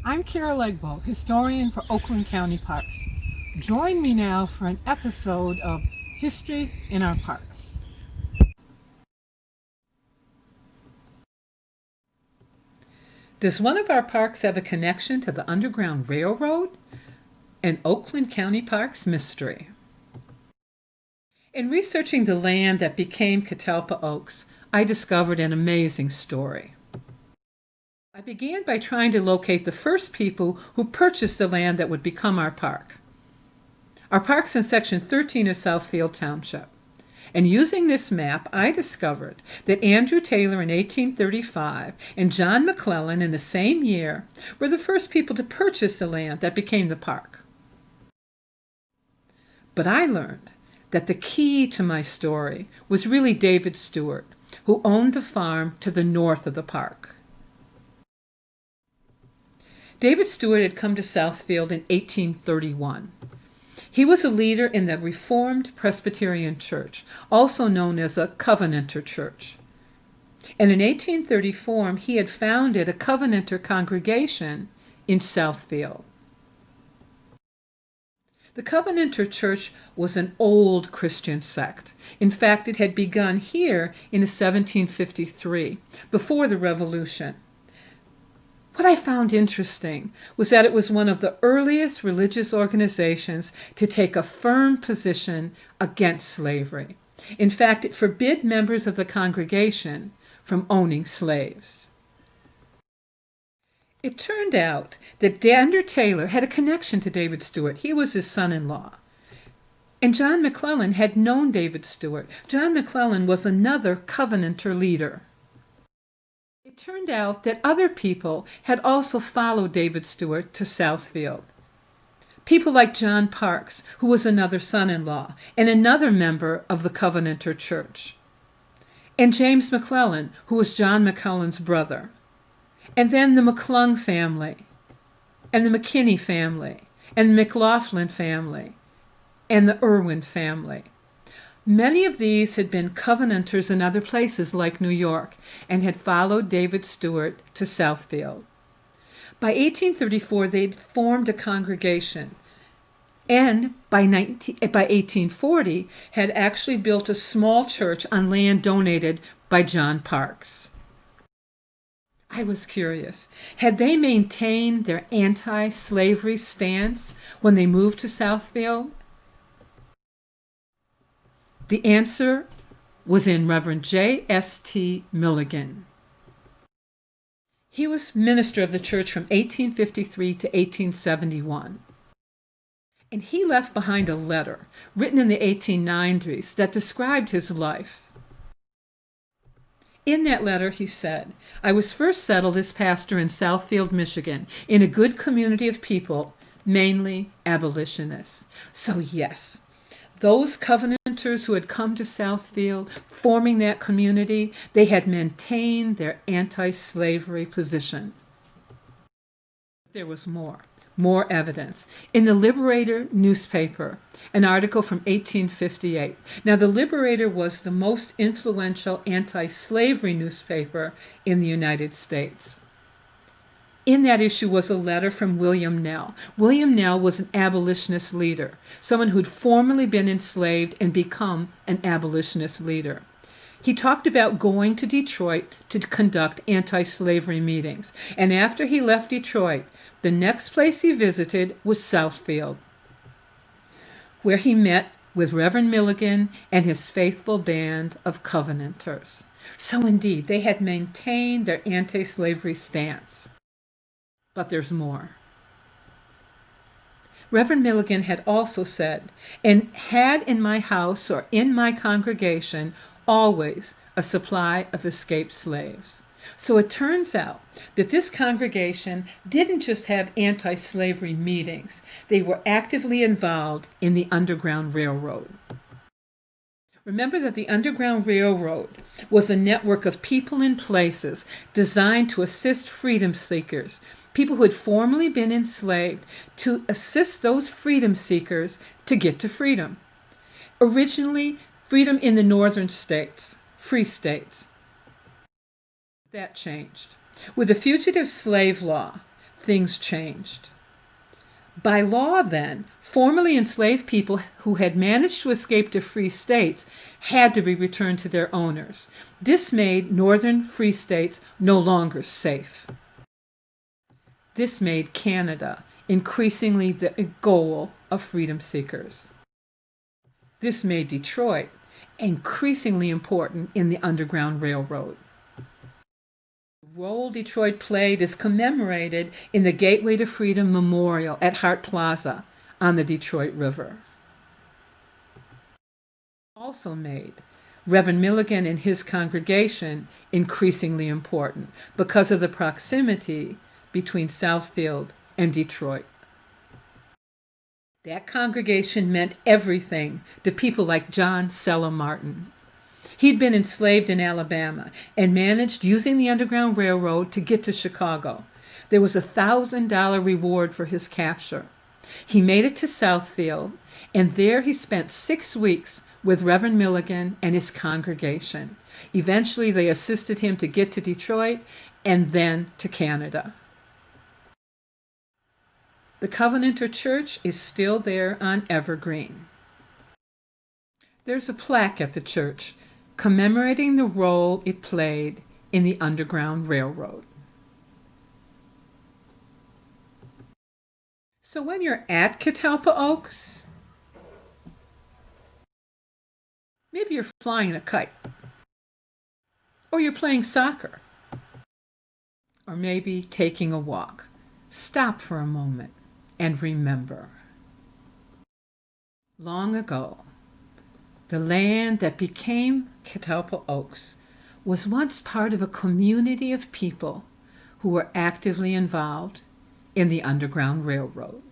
I'm Carol Bacak-Egbo, historian for Oakland County Parks. Join me now for an episode of History in Our Parks. Does one of our parks have a connection to the Underground Railroad? An Oakland County Park's mystery. In researching the land that became Catalpa Oaks, I discovered an amazing story. I began by trying to locate the first people who purchased the land that would become our park. Our park's in Section 13 of Southfield Township. And using this map, I discovered that Andrew Taylor in 1835 and John McClellan in the same year were the first people to purchase the land that became the park. But I learned that the key to my story was really David Stewart, who owned the farm to the north of the park. David Stewart had come to Southfield in 1831. He was a leader in the Reformed Presbyterian Church, also known as a Covenanter church. And in 1834, he had founded a Covenanter congregation in Southfield. The Covenanter church was an old Christian sect. In fact, it had begun here in 1753, before the Revolution. What I found interesting was that it was one of the earliest religious organizations to take a firm position against slavery. In fact, it forbid members of the congregation from owning slaves. It turned out that Andrew Taylor had a connection to David Stewart. He was his son-in-law. And John McClellan had known David Stewart. John McClellan was another Covenanter leader. It turned out that other people had also followed David Stewart to Southfield. People like John Parks, who was another son-in-law and another member of the Covenanter Church. And James McClellan, who was John McClellan's brother. And then the McClung family, and the McKinney family, and the McLaughlin family, and the Irwin family. Many of these had been Covenanters in other places like New York and had followed David Stewart to Southfield. By 1834, they'd formed a congregation and by 1840 had actually built a small church on land donated by John Parks. I was curious. Had they maintained their anti-slavery stance when they moved to Southfield? The answer was in Reverend J.S.T. Milligan. He was minister of the church from 1853 to 1871. And he left behind a letter written in the 1890s that described his life. In that letter, he said, "I was first settled as pastor in Southfield, Michigan, in a good community of people, mainly abolitionists." So yes, those Covenanters who had come to Southfield, forming that community, they had maintained their anti-slavery position. There was more evidence. In the Liberator newspaper, an article from 1858. Now, the Liberator was the most influential anti-slavery newspaper in the United States. In that issue was a letter from William Nell. William Nell was an abolitionist leader, someone who'd formerly been enslaved and become an abolitionist leader. He talked about going to Detroit to conduct anti-slavery meetings. And after he left Detroit, the next place he visited was Southfield, where he met with Reverend Milligan and his faithful band of Covenanters. So indeed, they had maintained their anti-slavery stance. But there's more. Reverend Milligan had also said, "And had in my house or in my congregation always a supply of escaped slaves." So it turns out that this congregation didn't just have anti-slavery meetings. They were actively involved in the Underground Railroad. Remember that the Underground Railroad was a network of people and places designed to assist freedom seekers, people who had formerly been enslaved, to assist those freedom seekers to get to freedom. Originally, freedom in the northern states, free states. That changed. With the Fugitive Slave Law, things changed. By law, then, formerly enslaved people who had managed to escape to free states had to be returned to their owners. This made northern free states no longer safe. This made Canada increasingly the goal of freedom seekers. This made Detroit increasingly important in the Underground Railroad. The role Detroit played is commemorated in the Gateway to Freedom Memorial at Hart Plaza on the Detroit River. Also made Reverend Milligan and his congregation increasingly important because of the proximity between Southfield and Detroit. That congregation meant everything to people like John Sella Martin. He'd been enslaved in Alabama and managed, using the Underground Railroad, to get to Chicago. There was a $1,000 reward for his capture. He made it to Southfield, and there he spent 6 weeks with Reverend Milligan and his congregation. Eventually, they assisted him to get to Detroit and then to Canada. The Covenanter Church is still there on Evergreen. There's a plaque at the church commemorating the role it played in the Underground Railroad. So when you're at Catalpa Oaks, maybe you're flying a kite, or you're playing soccer, or maybe taking a walk. Stop for a moment and remember. Long ago, the land that became Catalpa Oaks was once part of a community of people who were actively involved in the Underground Railroad.